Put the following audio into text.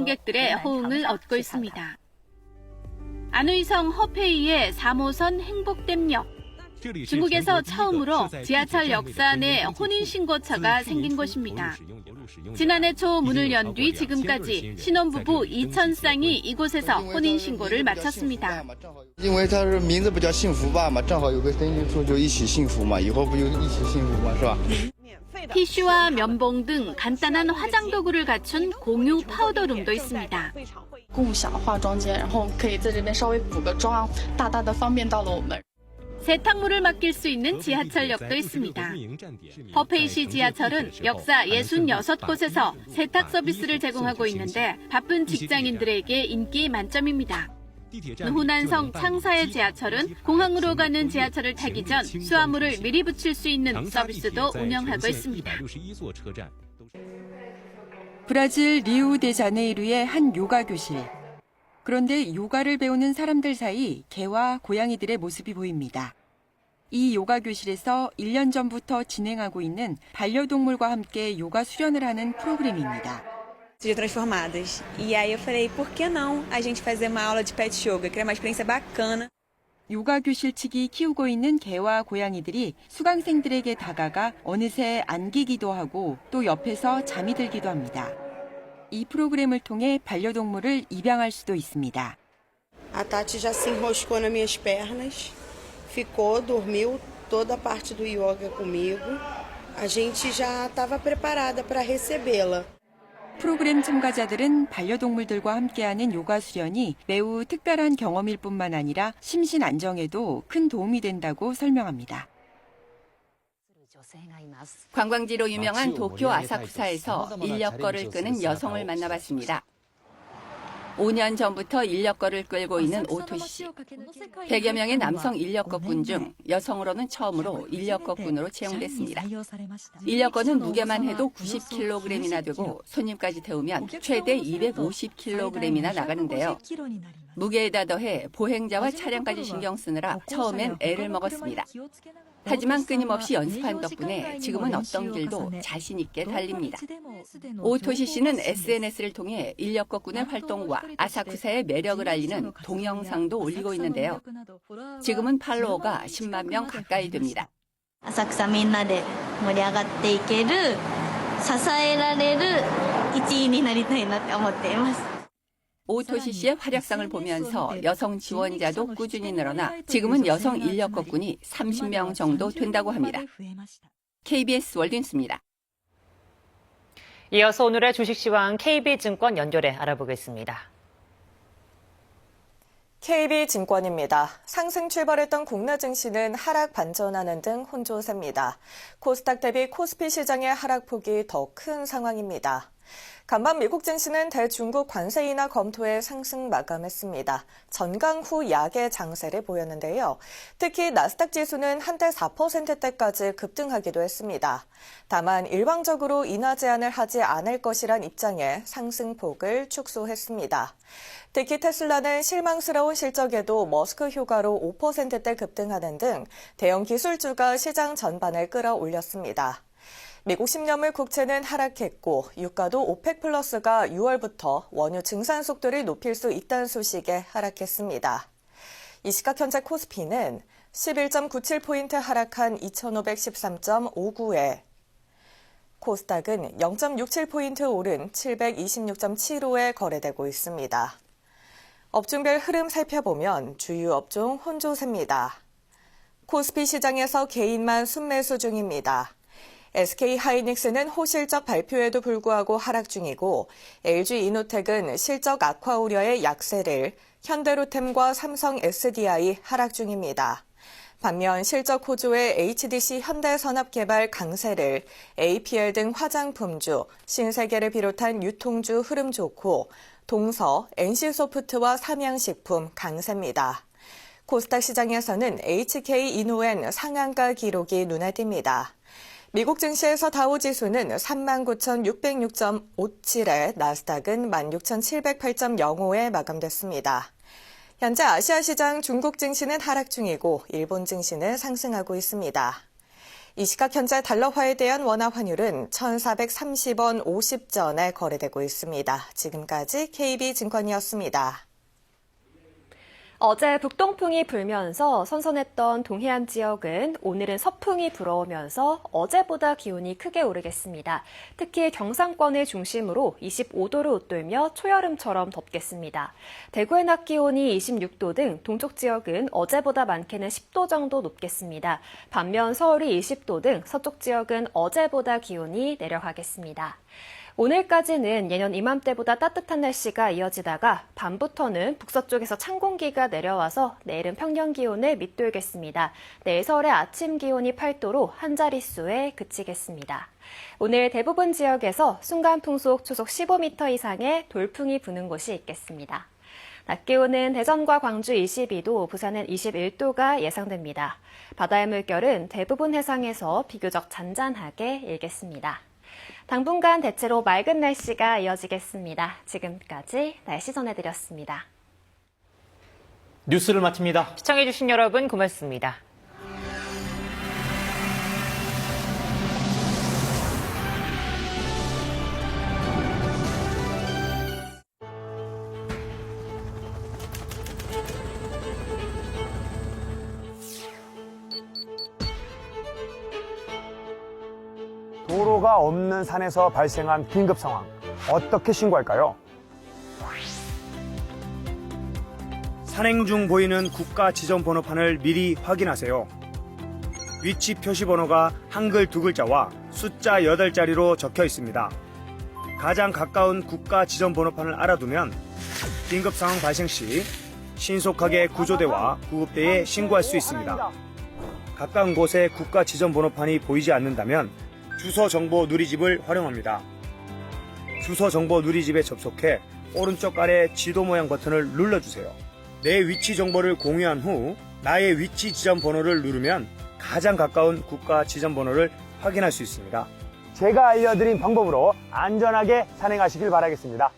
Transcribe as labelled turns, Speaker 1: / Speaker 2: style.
Speaker 1: 관광객들의 호응을 얻고 있습니다. 안의성 허페이의 3호선 행복댐역. 중국에서 처음으로 지하철 역사 내 혼인신고처가 생긴 곳입니다. 지난해 초 문을 연 뒤 지금까지 신혼부부 2,000쌍이 이곳에서 혼인신고를 마쳤습니다. 티슈와 면봉 등 간단한 화장 도구를 갖춘 공유 파우더룸도 있습니다.
Speaker 2: 共享化妆间，然后可以在这边稍微补个妆，大大的方便到了我们。
Speaker 1: 세탁물을 맡길 수 있는 지하철역도 있습니다. 허페이시 지하철은 역사 66곳에서 세탁 서비스를 제공하고 있는데 바쁜 직장인들에게 인기 만점입니다. 후난성 창사의 지하철은 공항으로 가는 지하철을 타기 전 수화물을 미리 붙일 수 있는 서비스도 운영하고 있습니다.
Speaker 3: 브라질 리우데자네이루의 한 요가 교실. 그런데 요가를 배우는 사람들 사이 개와 고양이들의 모습이 보입니다. 이 요가 교실에서 1년 전부터 진행하고 있는 반려동물과 함께 요가 수련을 하는 프로그램입니다.
Speaker 4: transformadas. E aí eu falei, por que não a gente fazer uma aula de pet yoga, que é uma experiência bacana.
Speaker 3: 요가 교실 측이 키우고 있는 개와 고양이들이 수강생들에게 다가가 어느새 안기기도 하고 또 옆에서 잠이 들기도 합니다. 이 프로그램을 통해 반려동물을 입양할 수도 있습니다.
Speaker 5: A Tati já se enroscou nas minhas pernas, ficou, dormiu toda a parte do yoga comigo. A gente já estava preparada para recebê-la.
Speaker 3: 프로그램 참가자들은 반려동물들과 함께하는 요가 수련이 매우 특별한 경험일 뿐만 아니라 심신 안정에도 큰 도움이 된다고 설명합니다. 관광지로 유명한 도쿄 아사쿠사에서 인력거를 끄는 여성을 만나봤습니다. 5년 전부터 인력거를 끌고 있는 오토시 씨. 100여 명의 남성 인력거꾼 중 여성으로는 처음으로 인력거꾼으로 채용됐습니다. 인력거는 무게만 해도 90kg이나 되고 손님까지 태우면 최대 250kg이나 나가는데요. 무게에다 더해 보행자와 차량까지 신경 쓰느라 처음엔 애를 먹었습니다. 하지만 끊임없이 연습한 덕분에 지금은 어떤 길도 자신 있게 달립니다. 오토시 씨는 SNS를 통해 인력거꾼의 활동과 아사쿠사의 매력을 알리는 동영상도 올리고 있는데요. 지금은 팔로워가 10만 명 가까이 됩니다.
Speaker 6: 浅草みんなで盛り上がっていける、支えられる一員になりたいなって思っています。
Speaker 3: 오토시 씨의 활약상을 보면서 여성 지원자도 꾸준히 늘어나 지금은 여성 인력거꾼이 30명 정도 된다고 합니다. KBS 월드뉴스입니다.
Speaker 7: 이어서 오늘의 주식시황 KB증권 연결해 알아보겠습니다.
Speaker 8: KB증권입니다. 상승 출발했던 국내 증시는 하락 반전하는 등 혼조세입니다. 코스닥 대비 코스피 시장의 하락폭이 더 큰 상황입니다. 간밤 미국 증시는 대중국 관세 인하 검토에 상승 마감했습니다. 전강 후 약의 장세를 보였는데요. 특히 나스닥 지수는 한때 4%대까지 급등하기도 했습니다. 다만 일방적으로 인하 제한을 하지 않을 것이란 입장에 상승폭을 축소했습니다. 특히 테슬라는 실망스러운 실적에도 머스크 효과로 5%대 급등하는 등 대형 기술주가 시장 전반을 끌어올렸습니다. 미국 10년물 국채는 하락했고 유가도 오펙 플러스가 6월부터 원유 증산 속도를 높일 수 있다는 소식에 하락했습니다. 이 시각 현재 코스피는 11.97포인트 하락한 2513.59에 코스닥은 0.67포인트 오른 726.75에 거래되고 있습니다. 업종별 흐름 살펴보면 주요 업종 혼조세입니다. 코스피 시장에서 개인만 순매수 중입니다. SK하이닉스는 호실적 발표에도 불구하고 하락 중이고 LG이노텍은 실적 악화 우려의 약세를, 현대로템과 삼성 SDI 하락 중입니다. 반면 실적 호조의 HDC 현대산업개발 강세를, APL 등 화장품주, 신세계를 비롯한 유통주 흐름 좋고 동서, NC소프트와 삼양식품 강세입니다. 코스닥 시장에서는 HK이노엔 상한가 기록이 눈에 띕니다. 미국 증시에서 다우지수는 39,606.57에 나스닥은 16,708.05에 마감됐습니다. 현재 아시아 시장 중국 증시는 하락 중이고 일본 증시는 상승하고 있습니다. 이 시각 현재 달러화에 대한 원화 환율은 1,430원 50전에 거래되고 있습니다. 지금까지 KB증권이었습니다.
Speaker 9: 어제 북동풍이 불면서 선선했던 동해안 지역은 오늘은 서풍이 불어오면서 어제보다 기온이 크게 오르겠습니다. 특히 경상권을 중심으로 25도를 웃돌며 초여름처럼 덥겠습니다. 대구의 낮 기온이 26도 등 동쪽 지역은 어제보다 많게는 10도 정도 높겠습니다. 반면 서울이 20도 등 서쪽 지역은 어제보다 기온이 내려가겠습니다. 오늘까지는 예년 이맘때보다 따뜻한 날씨가 이어지다가 밤부터는 북서쪽에서 찬 공기가 내려와서 내일은 평년 기온을 밑돌겠습니다. 내일 서울의 아침 기온이 8도로 한 자릿수에 그치겠습니다. 오늘 대부분 지역에서 순간 풍속 초속 15m 이상의 돌풍이 부는 곳이 있겠습니다. 낮 기온은 대전과 광주 22도, 부산은 21도가 예상됩니다. 바다의 물결은 대부분 해상에서 비교적 잔잔하게 일겠습니다. 당분간 대체로 맑은 날씨가 이어지겠습니다. 지금까지 날씨 전해드렸습니다.
Speaker 10: 뉴스를 마칩니다.
Speaker 7: 시청해주신 여러분 고맙습니다.
Speaker 11: 도로가 없는 산에서 발생한 긴급 상황. 어떻게 신고할까요? 산행 중 보이는 국가 지정 번호판을 미리 확인하세요. 위치 표시 번호가 한글 2글자와 숫자 8자리로 적혀 있습니다. 가장 가까운 국가 지정 번호판을 알아두면 긴급 상황 발생 시 신속하게 구조대와 구급대에 신고할 수 있습니다. 가까운 곳에 국가 지정 번호판이 보이지 않는다면 주소 정보 누리집을 활용합니다. 주소 정보 누리집에 접속해 오른쪽 아래 지도 모양 버튼을 눌러주세요. 내 위치 정보를 공유한 후 나의 위치 지점 번호를 누르면 가장 가까운 국가 지점 번호를 확인할 수 있습니다. 제가 알려드린 방법으로 안전하게 산행하시길 바라겠습니다.